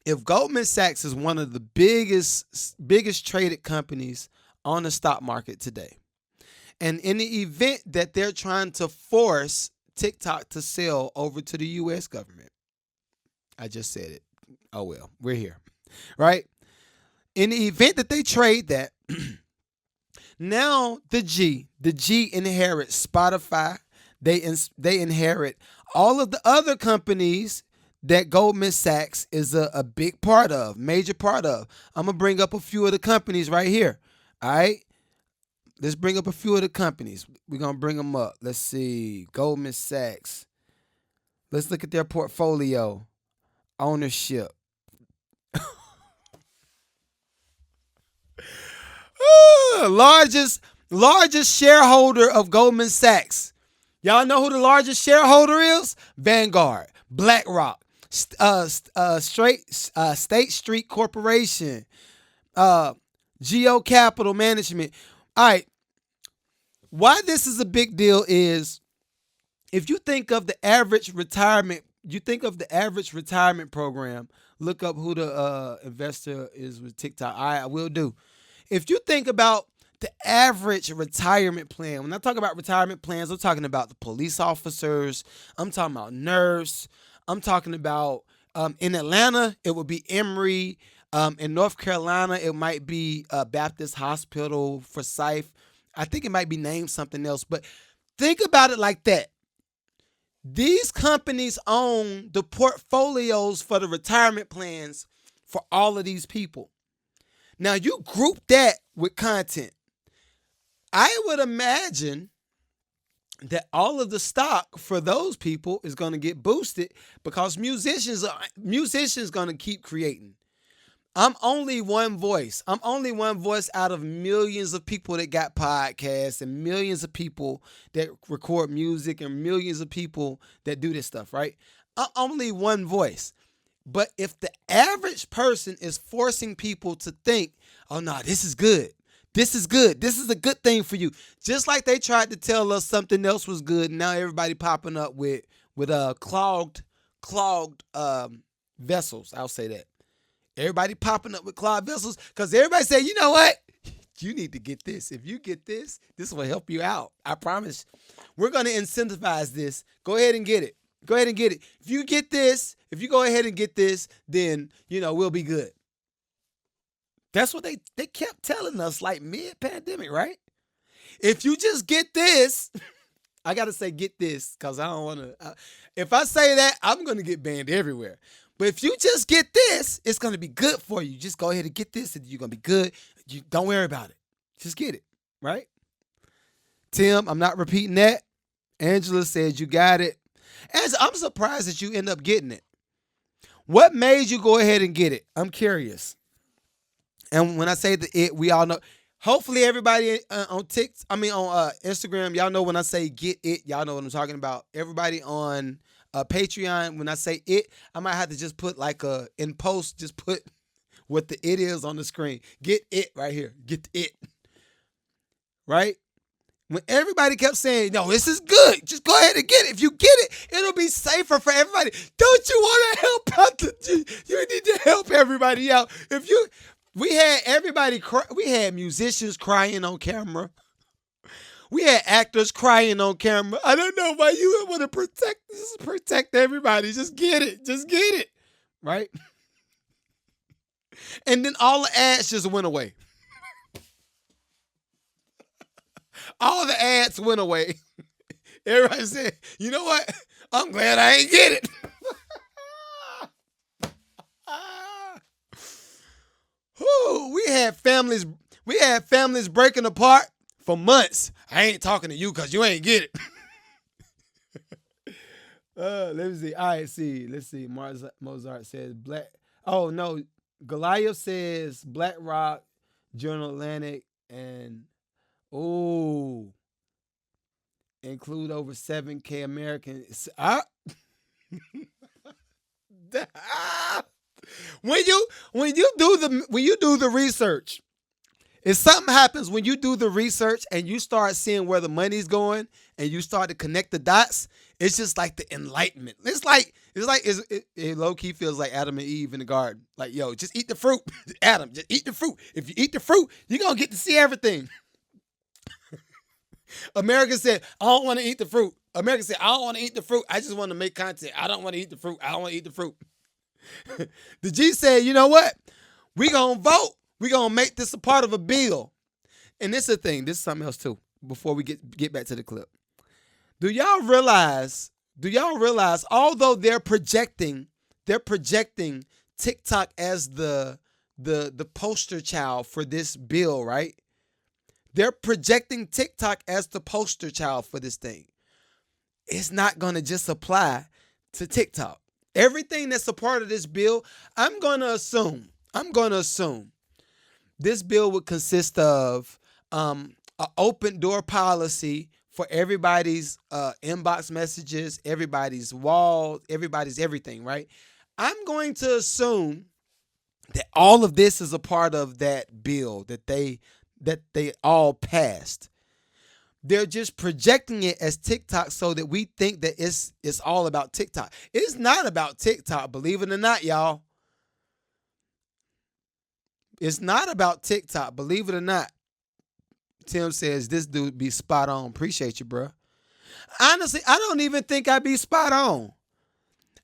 If Goldman Sachs is one of the biggest traded companies on the stock market today, and in the event that they're trying to force TikTok to sell over to the U.S. government, I just said it. Oh, well, we're here, right? In the event that they trade that, now the G inherits Spotify. They inherit all of the other companies that Goldman Sachs is a big part of, major part of. I'm going to bring up a few of the companies right here, all right? Let's bring up a few of the companies. We're going to bring them up. Let's see. Goldman Sachs. Let's look at their portfolio. Ownership. Largest shareholder of Goldman Sachs. Y'all know who the largest shareholder is? Vanguard, BlackRock, State Street Corporation, Geo Capital Management. All right. Why this is a big deal is if you think of the average retirement program, look up who the investor is with TikTok. I will do. If you think about the average retirement plan, when I talk about retirement plans, I'm talking about the police officers. I'm talking about nurse. I'm talking about in Atlanta, it would be Emory. In North Carolina, it might be Baptist Hospital, Forsyth. I think it might be named something else. But think about it like that. These companies own the portfolios for the retirement plans for all of these people. Now, you group that with content. I would imagine that all of the stock for those people is going to get boosted because musicians going to keep creating. I'm only one voice. I'm only one voice out of millions of people that got podcasts and millions of people that record music and millions of people that do this stuff, right? I'm only one voice. But if the average person is forcing people to think, oh, no, this is good. This is good. This is a good thing for you. Just like they tried to tell us something else was good. And now everybody popping up with clogged vessels. I'll say that. Everybody popping up with clogged vessels because everybody said, you know what? You need to get this. If you get this, this will help you out. I promise. We're going to incentivize this. Go ahead and get it. Go ahead and get it. If you get this, if you go ahead and get this, then, we'll be good. That's what they kept telling us like mid-pandemic, right? If you just get this, I got to say get this because I don't want to. If I say that, I'm going to get banned everywhere. But if you just get this, it's going to be good for you. Just go ahead and get this and you're going to be good. You don't worry about it. Just get it, right? Tim, I'm not repeating that. Angela said you got it. And I'm surprised that you end up getting it. What made you go ahead and get it? I'm curious. And when I say we all know. Hopefully everybody on Instagram, y'all know when I say get it, y'all know what I'm talking about. Everybody on Patreon, when I say it, I might have to just put in post, just put what the it is on the screen. Get it right here. Get it. Right? When everybody kept saying, no, this is good. Just go ahead and get it. If you get it, it'll be safer for everybody. Don't you want to help out? You need to help everybody out. We had everybody cry. We had musicians crying on camera. We had actors crying on camera. I don't know why you would want to protect everybody. Just get it. Just get it. Right? And then all the ads just went away. All the ads went away. Everybody said, you know what? I'm glad I ain't get it. Whew, we had families breaking apart for months. I ain't talking to you because you ain't get it. Let me see. All right, let's see. Mozart says black. Oh, no. Goliath says Black Rock, Journal Atlantic, and include over 7K Americans. When you do the research, if something happens when you do the research and you start seeing where the money's going and you start to connect the dots, it's just like the enlightenment. It low key feels like Adam and Eve in the garden. Like, yo, just eat the fruit. Adam, just eat the fruit. If you eat the fruit, you're gonna get to see everything. America said, I don't want to eat the fruit. America said, I don't want to eat the fruit. I just want to make content. I don't want to eat the fruit. I don't want to eat the fruit. The G said, you know what? We gonna vote. We gonna make this a part of a bill. And this is a thing. This is something else too. Before we get back to the clip. Do y'all realize, although they're projecting TikTok as the poster child for this bill, right? They're projecting TikTok as the poster child for this thing. It's not going to just apply to TikTok. Everything that's a part of this bill, I'm going to assume this bill would consist of an open door policy for everybody's inbox messages, everybody's wall, everybody's everything, right? I'm going to assume that all of this is a part of that bill that they all passed. They're just projecting it as TikTok so that we think that it's all about TikTok. It's not about TikTok, believe it or not, y'all. It's not about TikTok, believe it or not. Tim says, this dude be spot on. Appreciate you, bro. Honestly, I don't even think I be spot on.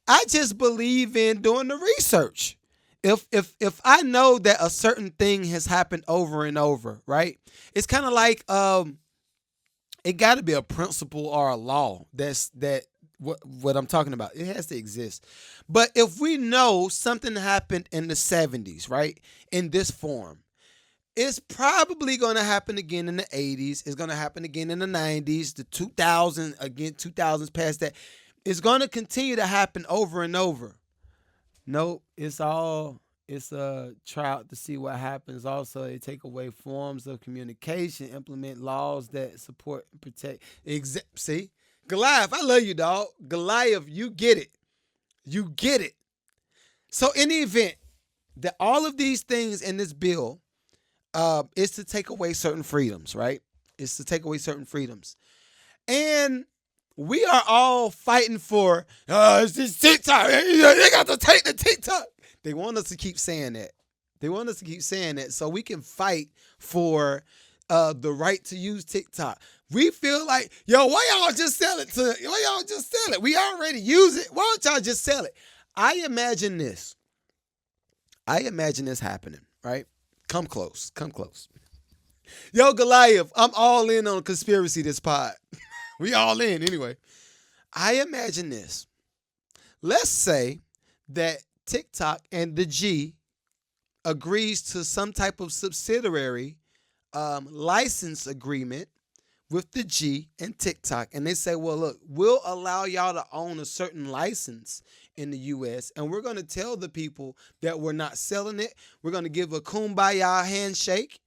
I just believe in doing the research. If I know that a certain thing has happened over and over, right? It's kind of like it got to be a principle or a law what I'm talking about. It has to exist. But if we know something happened in the 70s, right, in this form, it's probably going to happen again in the 80s. It's going to happen again in the 90s, the 2000s, again, 2000s past that. It's going to continue to happen over and over. Nope, it's a trial to see what happens. Also, they take away forms of communication, implement laws that support and protect. See? Goliath, I love you, dog. Goliath, you get it. You get it. So in the event that all of these things in this bill is to take away certain freedoms, right? It's to take away certain freedoms. And we are all fighting for, it's this TikTok. They got to take the TikTok. They want us to keep saying that. So we can fight for the right to use TikTok. We feel like, why y'all just sell it? We already use it. Why don't y'all just sell it? I imagine this happening, right? Come close. Yo, Goliath, I'm all in on conspiracy this pod. We all in anyway. I imagine this. Let's say that TikTok and the G agrees to some type of subsidiary license agreement with the G and TikTok. And they say, well, look, we'll allow y'all to own a certain license in the U.S. and we're going to tell the people that we're not selling it. We're going to give a kumbaya handshake.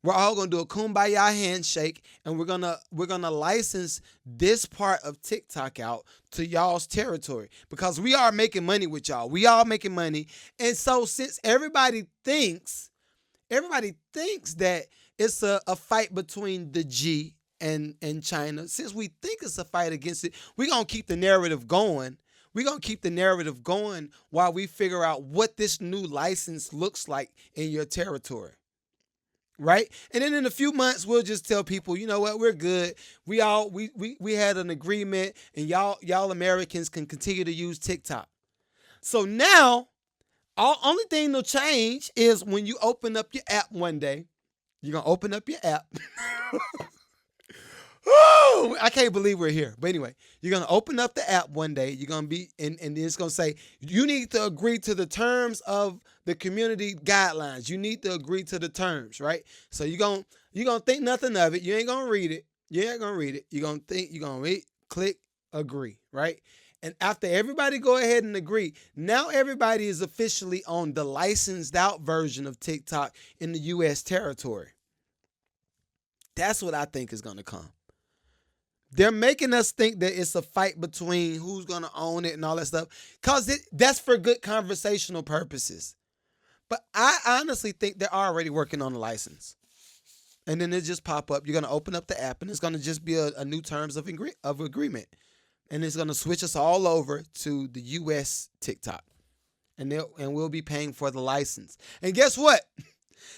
We're all going to do a kumbaya handshake, and we're gonna license this part of TikTok out to y'all's territory because we are making money with y'all. We all making money. And so since everybody thinks that it's a fight between the G and China, since we think it's a fight against it, we're going to keep the narrative going. We're going to keep the narrative going while we figure out what this new license looks like in your territory. Right? And then in a few months, we'll just tell people, you know what, we're good. We had an agreement, and y'all Americans can continue to use TikTok. So now, only thing that'll change is when you open up your app one day. You're going to open up your app. Woo! I can't believe we're here. But anyway, you're going to open up the app one day. You're going to be, and it's going to say, you need to agree to the terms of the community guidelines. You need to agree to the terms, right? So you're going to think nothing of it. You ain't going to read it. You ain't going to read it. You're going to think, you're going to read, click, agree, right? And after everybody go ahead and agree, now everybody is officially on the licensed out version of TikTok in the U.S. territory. That's what I think is going to come. They're making us think that it's a fight between who's going to own it and all that stuff, because that's for good conversational purposes. But I honestly think they're already working on the license. And then it just pop up. You're going to open up the app, and it's going to just be a new terms of agreement. And it's going to switch us all over to the U.S. TikTok. And we'll be paying for the license. And guess what?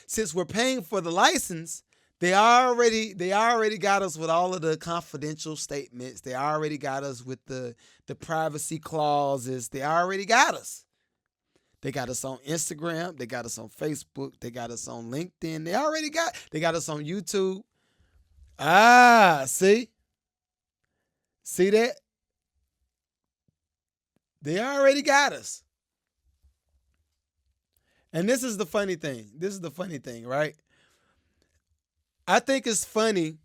Since we're paying for the license, They already got us with all of the confidential statements. They already got us with the privacy clauses. They already got us. They got us on Instagram. They got us on Facebook. They got us on LinkedIn. They got us on YouTube. See? See that? They already got us. And this is the funny thing. Right? I think it's funny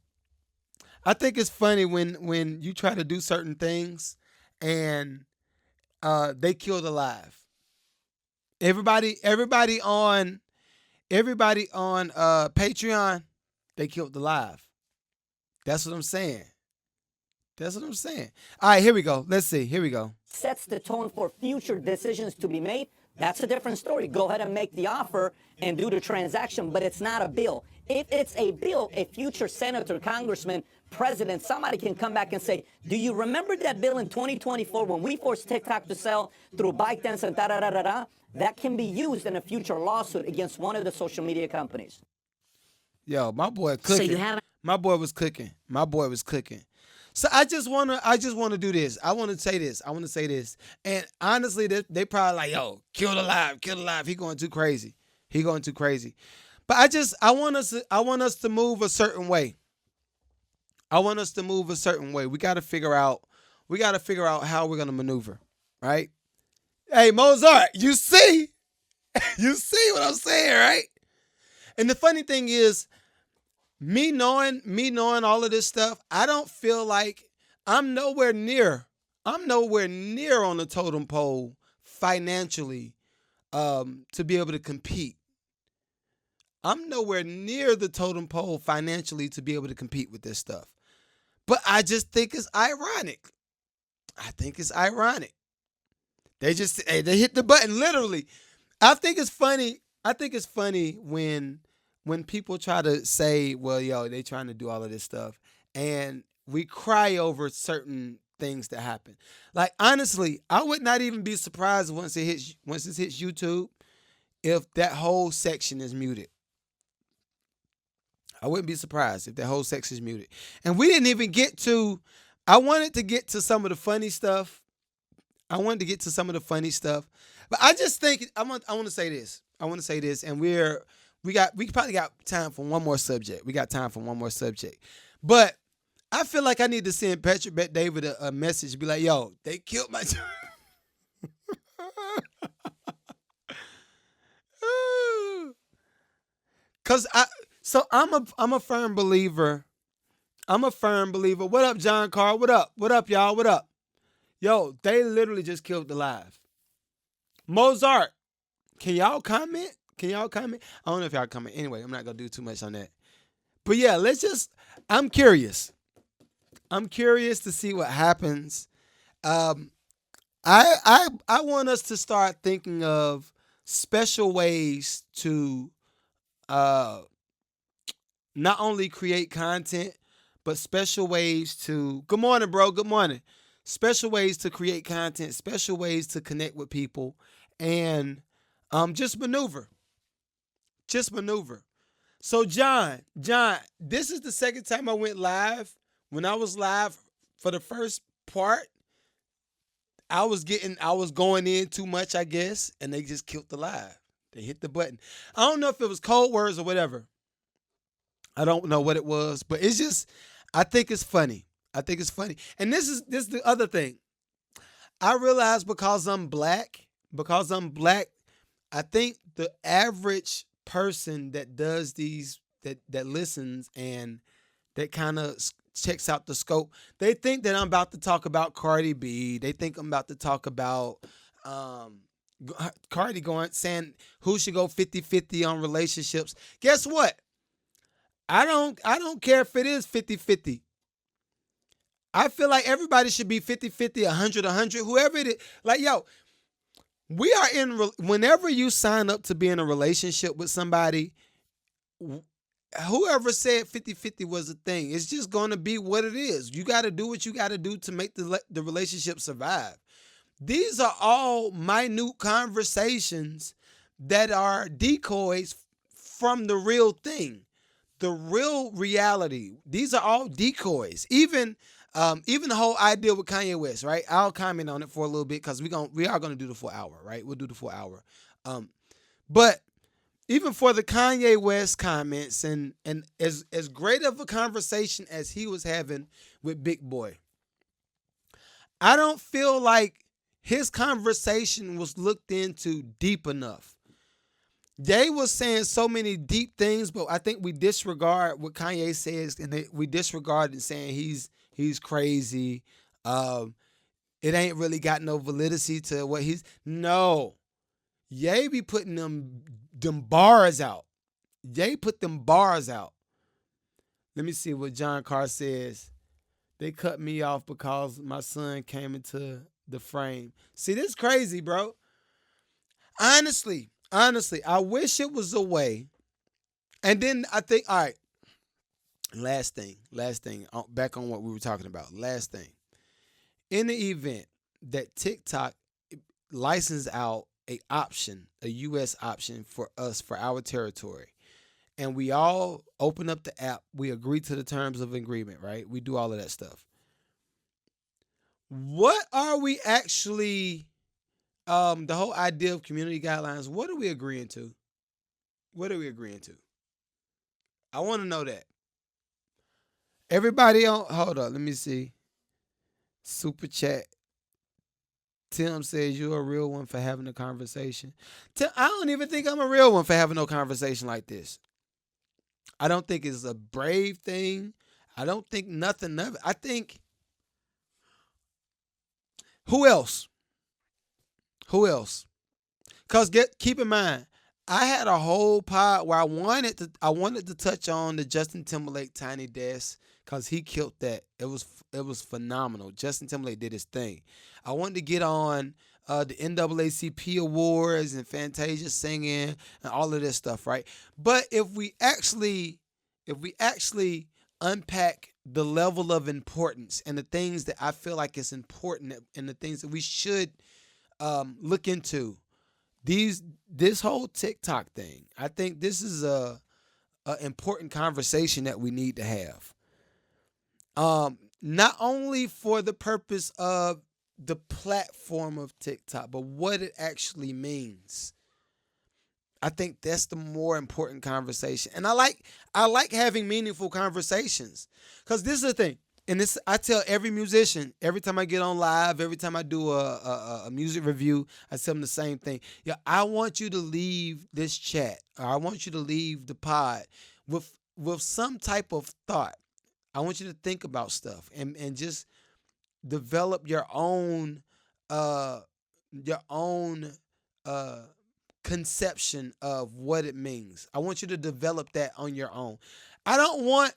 when you try to do certain things and they killed alive. Everybody on Patreon, they killed alive. That's what I'm saying. All right, here we go. Let's see. Here we go. Sets the tone for future decisions to be made. That's a different story. Go ahead and make the offer and do the transaction, but it's not a bill. If it's a bill, a future senator, congressman, president, somebody can come back and say, do you remember that bill in 2024 when we forced TikTok to sell through ByteDance and da-da-da-da-da? That can be used in a future lawsuit against one of the social media companies. Yo, my boy cooking. My boy was cooking. So I just wanna do this. I wanna say this. And honestly, they probably like, yo, killed alive. He going too crazy. But I want us to move a certain way. We gotta figure out how we're gonna maneuver, right? Hey, Mozart, you see what I'm saying, right? And the funny thing is, me knowing all of this stuff, I don't feel like I'm nowhere near on the totem pole financially to be able to compete. I'm nowhere near the totem pole financially to be able to compete with this stuff. But I just think it's ironic. They hit the button literally. I think it's funny when people try to say, well, yo, they trying to do all of this stuff, and we cry over certain things that happen. Like, honestly, I would not even be surprised once it hits YouTube if that whole section is muted. I wouldn't be surprised if that whole section is muted. And we didn't even get to, I wanted to get to some of the funny stuff. But I just think, I want to say this, and we probably got time for one more subject. But I feel like I need to send Patrick Bet David a message, be like, yo, they killed my Cause I'm a firm believer. What up, John Carr? What up, y'all? What up? Yo, they literally just killed alive. Mozart, can y'all comment? I don't know if y'all comment. Anyway, I'm not going to do too much on that. But yeah, I'm curious. To see what happens. I want us to start thinking of special ways to not only create content, but special ways to, good morning, bro, good morning. Special ways to create content, special ways to connect with people, and just maneuver. Just maneuver. So John, this is the second time I went live. When I was live for the first part, I was going in too much, I guess, and they just killed the live. They hit the button. I don't know if it was code words or whatever. I don't know what it was, but it's just, I think it's funny. I think it's funny. And this is the other thing. I realize because I'm black, I think the average person that does these, that listens and that kind of checks out the scope, they think that I'm about to talk about Cardi B. They think I'm about to talk about Cardi saying who should go 50-50 on relationships. Guess what? I don't care if it is 50-50. I feel like everybody should be 50-50, 100-100, whoever it is. Like, yo, we are whenever you sign up to be in a relationship with somebody, whoever said 50-50 was a thing, it's just going to be what it is. You got to do what you got to do to make the relationship survive. These are all minute conversations that are decoys from the real thing, the real reality. These are all decoys. Even the whole idea with Kanye West, right? I'll comment on it for a little bit because we are gonna do the full hour, right? We'll do the full hour. But even for the Kanye West comments and as great of a conversation as he was having with Big Boy, I don't feel like his conversation was looked into deep enough. They was saying so many deep things, but I think we disregard what Kanye says, and we disregard it saying he's crazy. It ain't really got no validity to what he's. No, Ye be putting them bars out. Ye put them bars out. Let me see what John Carr says. They cut me off because my son came into the frame. See, this is crazy, bro. Honestly, I wish it was a way. And then I think, all right, last thing, back on what we were talking about. Last thing. In the event that TikTok licenses out a U.S. option for us, for our territory, and we all open up the app, we agree to the terms of agreement, right? We do all of that stuff. What are we actually, the whole idea of community guidelines, what are we agreeing to? What are we agreeing to? I want to know that. Everybody hold on, let me see. Super chat. Tim says you're a real one for having a conversation. Tim, I don't even think I'm a real one for having no conversation like this. I don't think it's a brave thing. I don't think nothing of it. I think, who else? Because keep in mind, I had a whole pod where I wanted to touch on the Justin Timberlake Tiny Desk because he killed that. It was phenomenal. Justin Timberlake did his thing. I wanted to get on the NAACP awards and Fantasia singing and all of this stuff, right? But if we actually unpack the level of importance and the things that I feel like is important and the things that we should look into, this whole TikTok thing, I think this is a important conversation that we need to have. Not only for the purpose of the platform of TikTok, but what it actually means. I think that's the more important conversation. And I like having meaningful conversations. Because this is the thing. And this, I tell every musician, every time I get on live, every time I do a music review, I tell them the same thing. Yeah, I want you to leave this chat, or I want you to leave the pod with some type of thought. I want you to think about stuff and just develop your own conception of what it means. I want you to develop that on your own. I don't want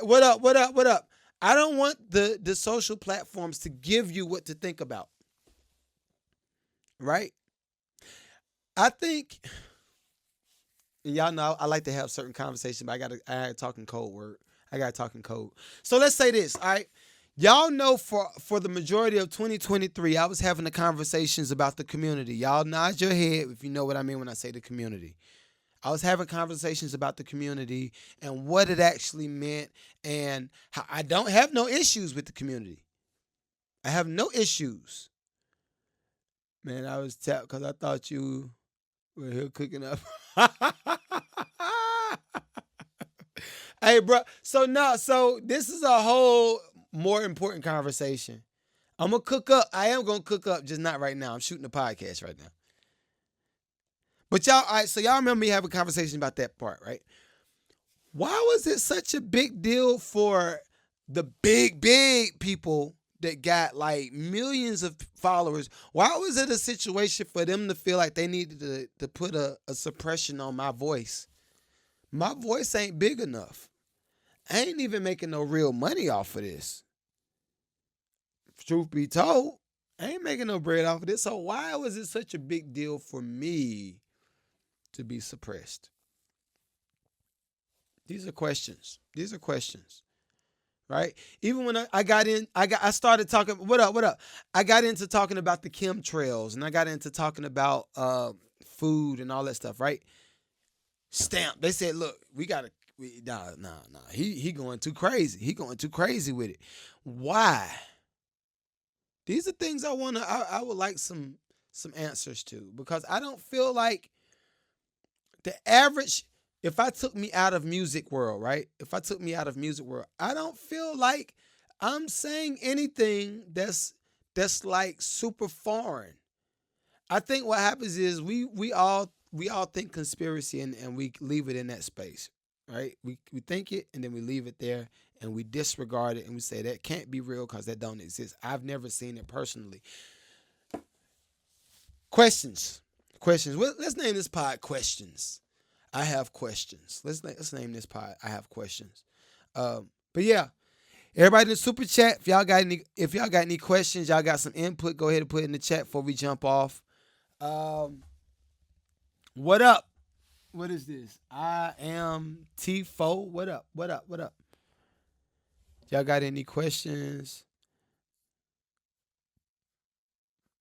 what up? I don't want the social platforms to give you what to think about. Right? I think, y'all know I like to have certain conversations, but I gotta talk in code word. I got talking code. So let's say this, all right? Y'all know for the majority of 2023, I was having the conversations about the community. Y'all nod your head if you know what I mean when I say the community. I was having conversations about the community and what it actually meant, and how I don't have no issues with the community. I have no issues. Man, I was tapped because I thought you were here cooking up. Hey, bro. So this is a whole more important conversation. I'm gonna cook up. I am gonna cook up, just not right now. I'm shooting a podcast right now. But y'all, all right. So y'all remember me having a conversation about that part, right? Why was it such a big deal for the big people that got like millions of followers? Why was it a situation for them to feel like they needed to put a suppression on my voice? My voice ain't big enough. I ain't even making no real money off of this. Truth be told, I ain't making no bread off of this. So why was it such a big deal for me to be suppressed? These are questions. Right? Even when I started talking, what up? I got into talking about the chemtrails, and I got into talking about food and all that stuff, right? Stamp. They said, look, nah. He going too crazy. He going too crazy with it. Why? These are things I would like some answers to, because I don't feel like the average, if I took me out of music world, right? If I took me out of music world, I don't feel like I'm saying anything that's like super foreign. I think what happens is we all think conspiracy, and we leave it in that space, right? We think it, and then we leave it there, and we disregard it, and we say that can't be real because that don't exist. I've never seen it personally. Questions. Well, let's name this pod Questions. I have questions. Let's name this pod I Have Questions. But yeah, everybody in the super chat, if y'all got any questions, y'all got some input, go ahead and put it in the chat before we jump off. What up? What is this? I am T4. What up? Y'all got any questions?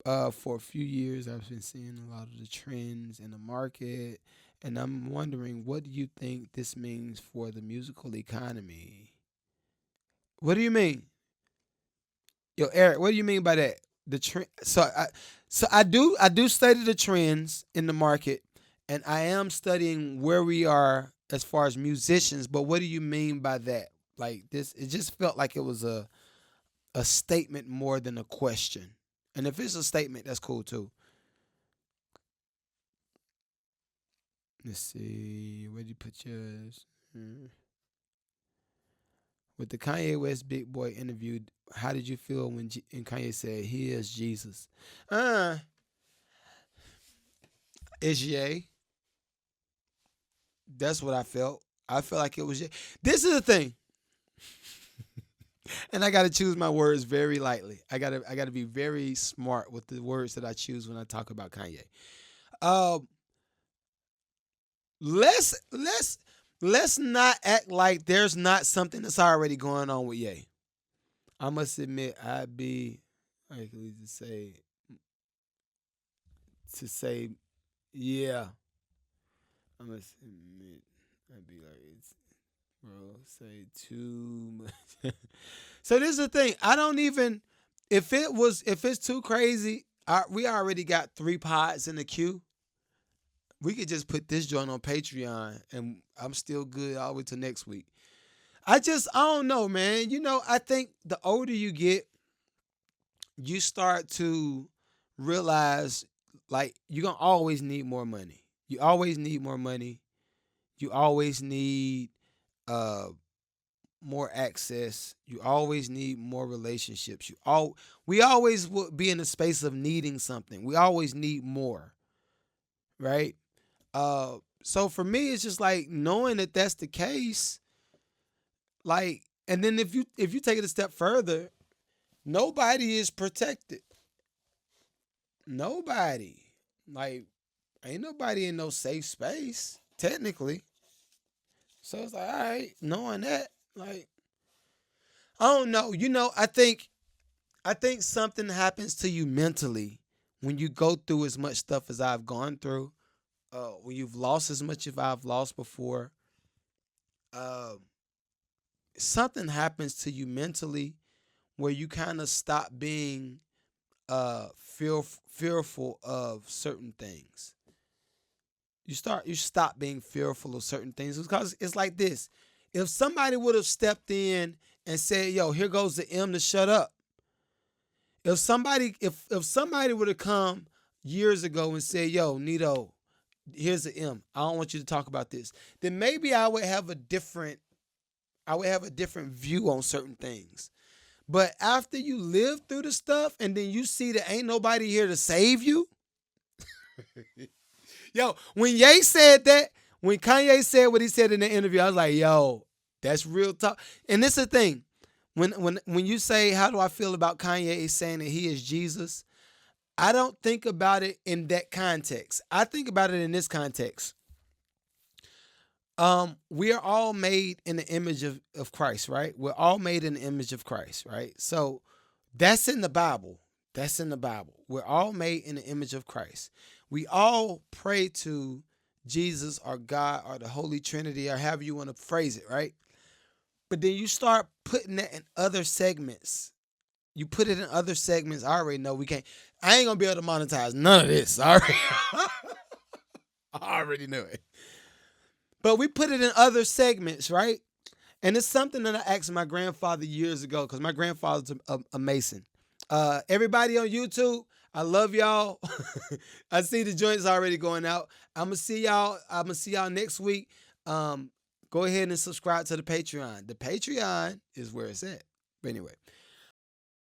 For a few years, I've been seeing a lot of the trends in the market, and I'm wondering, what do you think this means for the musical economy? What do you mean? Yo, Eric, what do you mean by that? The trend. So I do study the trends in the market, and I am studying where we are as far as musicians. But what do you mean by that? Like this, it just felt like it was a statement more than a question. And if it's a statement, that's cool too. Let's see. Where did you put yours? With the Kanye West Big Boy interview, how did you feel when and Kanye said he is Jesus? It's Ye. That's what I felt. I felt like it was Ye. This is the thing. And I got to choose my words very lightly. I got to be very smart with the words that I choose when I talk about Kanye. Let's not act like there's not something that's already going on with Ye. I must admit, I'd be likely to say, yeah. I must admit, I'd be like, it's, bro, say too much. So this is the thing. I don't even, if it's too crazy, we already got 3 pods in the queue. We could just put this joint on Patreon, and I'm still good all the way till next week. I don't know, man. You know, I think the older you get, you start to realize, like, you're going to always need more money. You always need more money. You always need more access. You always need more relationships. We always will be in a space of needing something. We always need more, right? So for me, it's just like knowing that that's the case. Like, and then if you take it a step further, nobody is protected. Nobody. Like, ain't nobody in no safe space, technically. So it's like, all right, knowing that, Like, I don't know. I think something happens to you mentally when you go through as much stuff as I've gone through. When you've lost as much as I've lost before. Uh, Something happens to you mentally where you kind of stop being fearful of certain things. You stop being fearful of certain things because it's like this. If somebody would have stepped in and said, "Yo, here goes the M to shut up." If somebody would have come years ago and said, "Yo, Nito, here's the M. I don't want you to talk about this." Then maybe I would have a different view on certain things. But after you live through the stuff and then you see that ain't nobody here to save you. Yo, when Kanye said what he said in the interview, I was like, yo, that's real talk. And this is the thing. When you say, how do I feel about Kanye saying that he is Jesus? I don't think about it in that context. I think about it in this context. We are all made in the image of Christ, right? We're all made in the image of Christ, right? So that's in the Bible. That's in the Bible. We're all made in the image of Christ. We all pray to Jesus or God or the Holy Trinity or however you want to phrase it, right? But then you start putting that in other segments. You put it in other segments. I already know we can't. I ain't going to be able to monetize none of this. I already knew it. But we put it in other segments, right? And it's something that I asked my grandfather years ago because my grandfather's a Mason. Everybody on YouTube, I love y'all. I see the joints already going out. I'm gonna see y'all next week. Go ahead and subscribe to the Patreon. The Patreon is where it's at. But anyway,